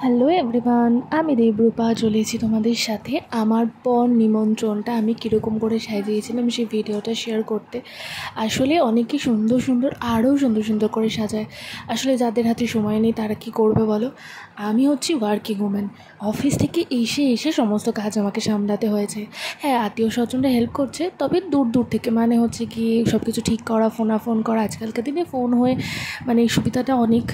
Hello everyone, আমি দেবরূপা চলে এসেছি তোমাদের সাথে আমার পর নিমন্ত্রণটা আমি কীরকম করে সাজিয়েছিলাম সেই ভিডিওটা শেয়ার করতে। আসলে অনেকে সুন্দর সুন্দর আরও সুন্দর সুন্দর করে সাজায়। আসলে যাদের হাতে সময় নেই তারা কি করবে বলো। আমি হচ্ছি ওয়ার্কিং ওম্যান, অফিস থেকে এসে সমস্ত কাজ আমাকে সামলাতে হয়েছে। হ্যাঁ, আত্মীয় স্বজনরা হেল্প করছে, তবে দূর দূর থেকে, মানে হচ্ছে কি সব কিছু ঠিক করা, ফোন করা। আজকালকার দিনে ফোন হয়ে মানে সুবিধাটা অনেক,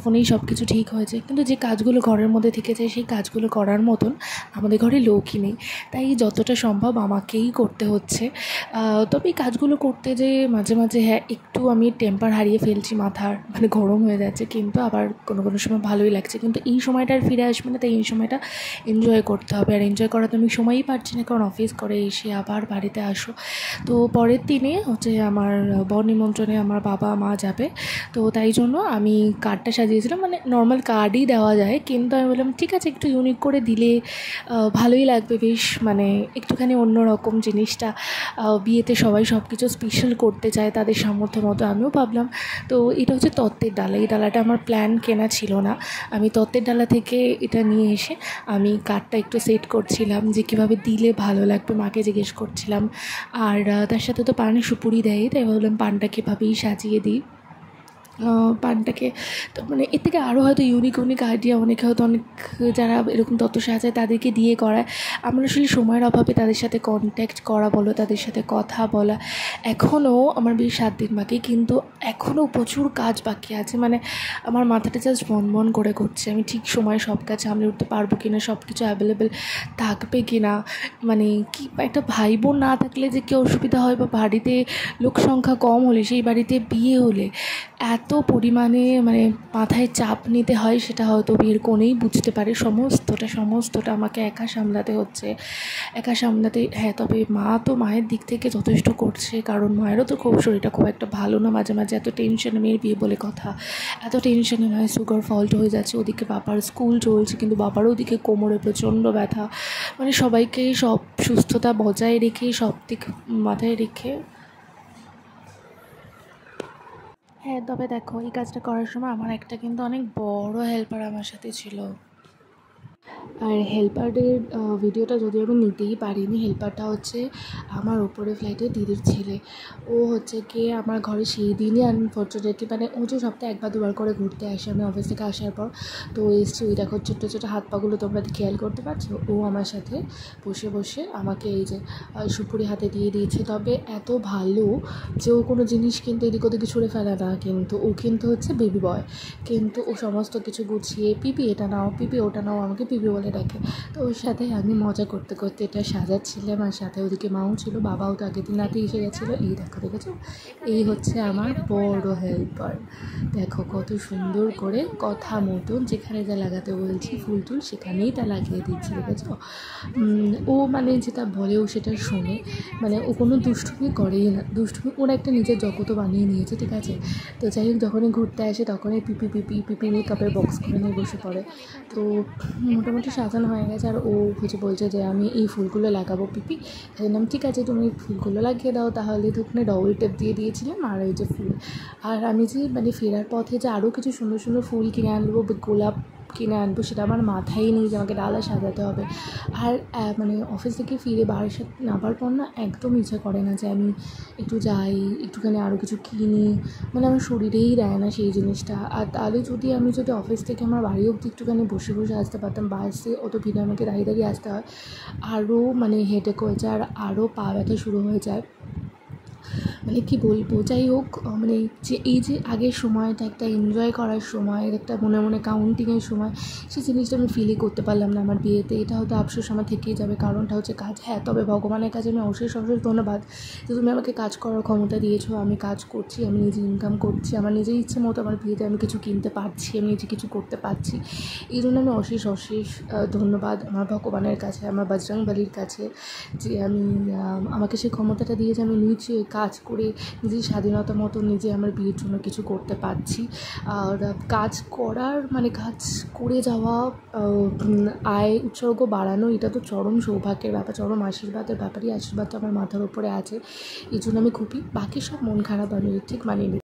ফোনেই সব কিছু ঠিক হয়েছে, কিন্তু যে কাজগুলো ঘরের মধ্যে থেকে যায় সেই কাজগুলো করার মতন আমাদের ঘরে লোকই নেই। তাই যতটা সম্ভব আমাকেই করতে হচ্ছে। তবে এই কাজগুলো করতে যেয়ে মাঝে মাঝে হ্যাঁ একটু আমি টেম্পার হারিয়ে ফেলছি, মাথার মানে গরম হয়ে যাচ্ছে, কিন্তু আবার কোনো কোনো সময় ভালোই লাগছে। কিন্তু এই সময়টা আর ফিরে আসবে না, তাই এই সময়টা এনজয় করতে হবে। আর এনজয় করা তো আমি সময়ই পাচ্ছি না, কারণ অফিস করে এসে আবার বাড়িতে আসো। তো পরের দিনে হচ্ছে আমার বর নিমন্ত্রণে আমার বাবা মা যাবে, তো তাই জন্য আমি কার্ডটা সাজিয়েছিলাম। মানে নর্মাল কার্ডই দেওয়া যায়, কিন্তু আমি বললাম ঠিক আছে একটু ইউনিক করে দিলে ভালোই লাগবে, বেশ মানে একটুখানি অন্যরকম জিনিসটা। বিয়েতে সবাই সব কিছু স্পেশাল করতে চায় তাদের সামর্থ্য মতো, আমিও ভাবলাম। তো এটা হচ্ছে তত্ত্বের ডালা, এই ডালাটা আমার প্ল্যান কেনা ছিল না, আমি তত্ত্বের ডালা থেকে এটা নিয়ে এসে আমি কার্ডটা একটু সেট করছিলাম যে কীভাবে দিলে ভালো লাগবে, মাকে জিজ্ঞেস করছিলাম। আর তার সাথে তো পান সুপুরি দেয়, তাই ভাবলাম পানটা কীভাবেই সাজিয়ে দিই। পানটাকে তো মানে এর থেকে আরও হয়তো ইউনিক আইডিয়া অনেকে হয়তো অনেক যারা এরকম তত্ত্ব সাজায় তাদেরকে দিয়ে করায়। আমার আসলে সময়ের অভাবে তাদের সাথে কন্ট্যাক্ট করা বলো, তাদের সাথে কথা বলা, এখনও আমার বেশ 7 দিন বাকি, কিন্তু এখনও প্রচুর কাজ বাকি আছে। মানে আমার মাথাটা জাস্ট বন করে ঘুরছে, আমি ঠিক সময়ে সব কাজ সামলে উঠতে পারবো কি না, সব কিছু অ্যাভেলেবেল থাকবে কি না। মানে কি একটা ভাই বোন না থাকলে যে কী অসুবিধা হয়, বা বাড়িতে লোক সংখ্যা কম হলে, সেই বাড়িতে বিয়ে হলে এত পরিমাণে মানে মাথায় চাপ নিতে হয়, সেটা হয়তো বিয়ের কোণেই বুঝতে পারে। সমস্তটা আমাকে একা সামলাতে হচ্ছে, একা সামলাতে। হ্যাঁ, তবে মা তো মায়ের দিক থেকে যথেষ্ট করছে, কারণ মায়েরও তো শরীরটা খুব একটা ভালো না। মাঝে মাঝে এত টেনশনে, মেয়ের বিয়ে বলে কথা, এত টেনশনে নয়, সুগার ফল্ট হয়ে যাচ্ছে, ওদিকে বাবার স্কুল চলছে, কিন্তু বাবারও ওদিকে কোমরে প্রচণ্ড ব্যথা। মানে সবাইকেই সব সুস্থতা বজায় রেখে, সব দিক মাথায় রেখে। হ্যাঁ, তবে দেখো এই কাজটা করার সময় আমার একটা কিন্তু অনেক বড় হেল্পার আমার সাথে ছিল। আর হেল্পারের ভিডিওটা যদিও আমি নিতেই পারিনি। হেল্পারটা হচ্ছে আমার ওপরে ফ্ল্যাটে দিদির ছেলে। ও হচ্ছে গিয়ে আমার ঘরে সেই দিনই আনফর্চুনেটলি, মানে ও যে সপ্তাহে 1 বা 2 বার করে ঘুরতে আসে আমি অফিস থেকে আসার পর, তো এসছি। ওই দেখো ছোট্ট ছোটো হাত পাগুলো তোমরা খেয়াল করতে পারছো। ও আমার সাথে বসে আমাকে এই যে সুপুরি হাতে দিয়ে দিয়েছে। তবে এত ভালো যে ও কোনো জিনিস কিন্তু এদিক ওদিকে ছুঁড়ে ফেলে না, কিন্তু ও কিন্তু হচ্ছে বেবি বয়, কিন্তু ও সমস্ত কিছু গুছিয়ে পিপি এটা নাও, পিপি ওটা নাও, আমাকে পিপি বলে ডাকে। তো ওর সাথে আমি মজা করতে করতে এটা সাজাচ্ছিলাম, আর সাথে ওদিকে মাও ছিল, বাবাও তো আগের দিন রাতে এসে গেছিলো। এই দেখেছো, এই হচ্ছে আমার বড় হেল্পার। দেখো কত সুন্দর করে কথা মতন যেখানে যা লাগাতে বলছি ফুল টুল সেখানেই তা লাগিয়ে দিচ্ছে, দেখেছো। ও মানে যেটা বলে ও সেটা শোনে, মানে ও কোনো দুষ্টুমি করেই না। দুষ্টুমি ওর একটা নিজের জগতও বানিয়ে নিয়েছে, ঠিক আছে। তো যাই হোক, যখনই ঘুরতে আসে তখনই পিপি মেকআপের বক্স করে নিয়ে বসে পড়ে। তো মোটামুটি সাজানো হয়ে গেছে, আর ও বলছে যে আমি এই ফুলগুলো লাগাবো পিপি। বললাম ঠিক আছে তুমি ফুলগুলো লাগিয়ে দাও তাহলে। তো ওখানে ডবল টেপ দিয়ে দিয়েছিলাম, আর ওই যে ফুল। আর আমি যে মানে ফেরার পথে যে আরও কিছু সুন্দর সুন্দর ফুল কিনে আনবো, গোলাপ কিনে আনবো, সেটা আমার মাথায় নেই যে আমাকে ডালা সাজাতে হবে। আর মানে অফিস থেকে ফিরে বারাসাত নামার পর না একদম ইচ্ছা করে না যে আমি একটু যাই, একটুখানি আরও কিছু কিনি। মানে আমার শরীরেই দেয় না সেই জিনিসটা। আর তাহলে যদি অফিস থেকে আমার বাড়ি অবধি একটুখানি বসে আসতে পারতাম, বাসে অত ভিড়ে আমাকে দাঁড়িয়ে আসতে হয়, আরও মানে হেডেক হয়ে যায়, আর আরও পা ব্যথা শুরু হয়ে যায়। মানে কী বলবো, যাই হোক, মানে যে এই যে আগের সময়টা একটা এনজয় করার সময়, একটা মনে মনে কাউন্টিংয়ের সময়, সেই জিনিসটা আমি ফিলই করতে পারলাম না আমার বিয়েতে। এটা হয়তো আফসোস আমার থেকেই যাবে, কারণটা হচ্ছে কাজ। হ্যাঁ, তবে ভগবানের কাছে আমি অশেষ ধন্যবাদ যে তুমি আমাকে কাজ করার ক্ষমতা দিয়েছো। আমি কাজ করছি, আমি নিজে ইনকাম করছি, আমার নিজের ইচ্ছে মতো আমার বিয়েতে আমি কিছু কিনতে পারছি, আমি নিজে কিছু করতে পারছি। এই জন্য আমি অশেষ ধন্যবাদ আমার ভগবানের কাছে, আমার বজরংবলীর কাছে, যে আমাকে সেই ক্ষমতাটা দিয়েছে। আমি নিজে কাজ করে নিজের স্বাধীনতা মতো নিজে আমার বিয়ের জন্য কিছু করতে পারছি। আর কাজ করার মানে কাজ করে যাওয়া, আয় উৎসর্গ বাড়ানো, এটা তো চরম সৌভাগ্যের ব্যাপার, চরম আশীর্বাদের ব্যাপারই। আশীর্বাদটা আমার মাথার উপরে আছে, এই জন্য আমি খুবই, বাকি সব মন খারাপ আমি ঠিক মানিয়ে নিই।